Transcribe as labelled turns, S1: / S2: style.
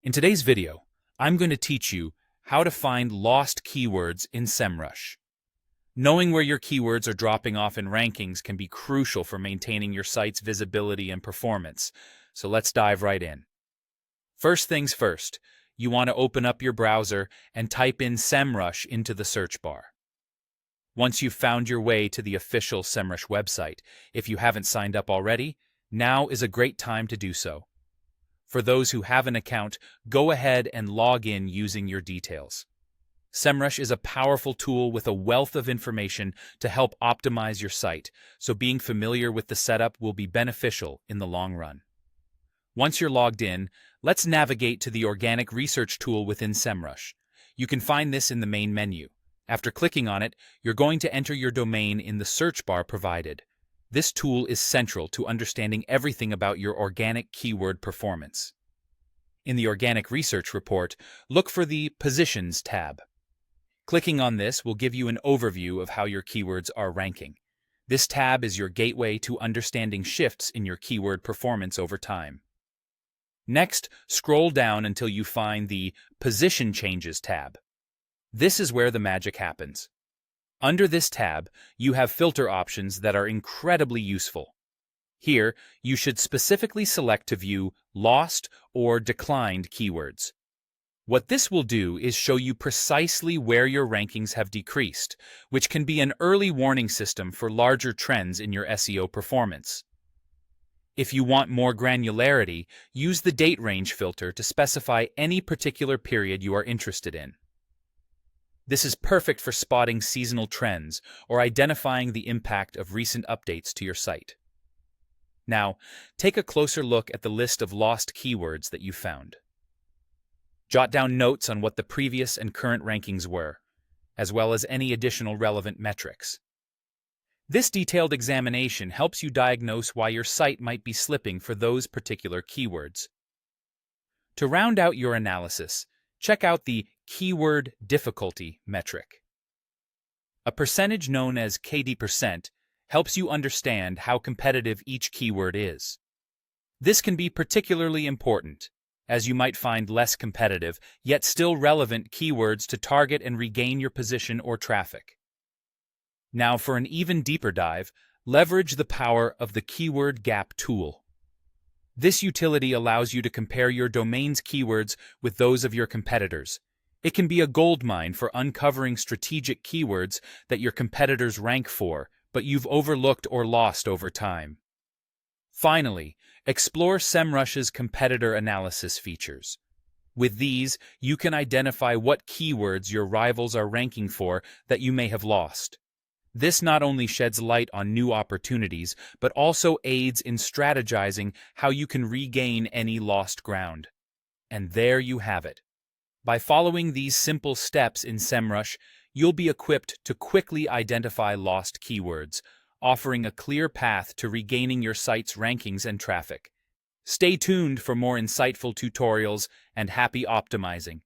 S1: In today's video, I'm going to teach you how to find lost keywords in Semrush. Knowing where your keywords are dropping off in rankings can be crucial for maintaining your site's visibility and performance, so let's dive right in. First things first, you want to open up your browser and type in Semrush into the search bar. Once you've found your way to the official Semrush website, if you haven't signed up already, now is a great time to do so. For those who have an account, go ahead and log in using your details. Semrush is a powerful tool with a wealth of information to help optimize your site, so being familiar with the setup will be beneficial in the long run. Once you're logged in, let's navigate to the organic research tool within Semrush. You can find this in the main menu. After clicking on it, you're going to enter your domain in the search bar provided. This tool is central to understanding everything about your organic keyword performance. In the Organic Research Report, look for the Positions tab. Clicking on this will give you an overview of how your keywords are ranking. This tab is your gateway to understanding shifts in your keyword performance over time. Next, scroll down until you find the Position Changes tab. This is where the magic happens. Under this tab, you have filter options that are incredibly useful. Here, you should specifically select to view lost or declined keywords. What this will do is show you precisely where your rankings have decreased, which can be an early warning system for larger trends in your SEO performance. If you want more granularity, use the date range filter to specify any particular period you are interested in. This is perfect for spotting seasonal trends or identifying the impact of recent updates to your site. Now, take a closer look at the list of lost keywords that you found. Jot down notes on what the previous and current rankings were, as well as any additional relevant metrics. This detailed examination helps you diagnose why your site might be slipping for those particular keywords. To round out your analysis, check out the Keyword Difficulty metric. A percentage known as KD% helps you understand how competitive each keyword is. This can be particularly important, as you might find less competitive, yet still relevant keywords to target and regain your position or traffic. Now for an even deeper dive, leverage the power of the Keyword Gap tool. This utility allows you to compare your domain's keywords with those of your competitors. It can be a goldmine for uncovering strategic keywords that your competitors rank for, but you've overlooked or lost over time. Finally, explore Semrush's competitor analysis features. With these, you can identify what keywords your rivals are ranking for that you may have lost. This not only sheds light on new opportunities, but also aids in strategizing how you can regain any lost ground. And there you have it. By following these simple steps in Semrush, you'll be equipped to quickly identify lost keywords, offering a clear path to regaining your site's rankings and traffic. Stay tuned for more insightful tutorials and happy optimizing.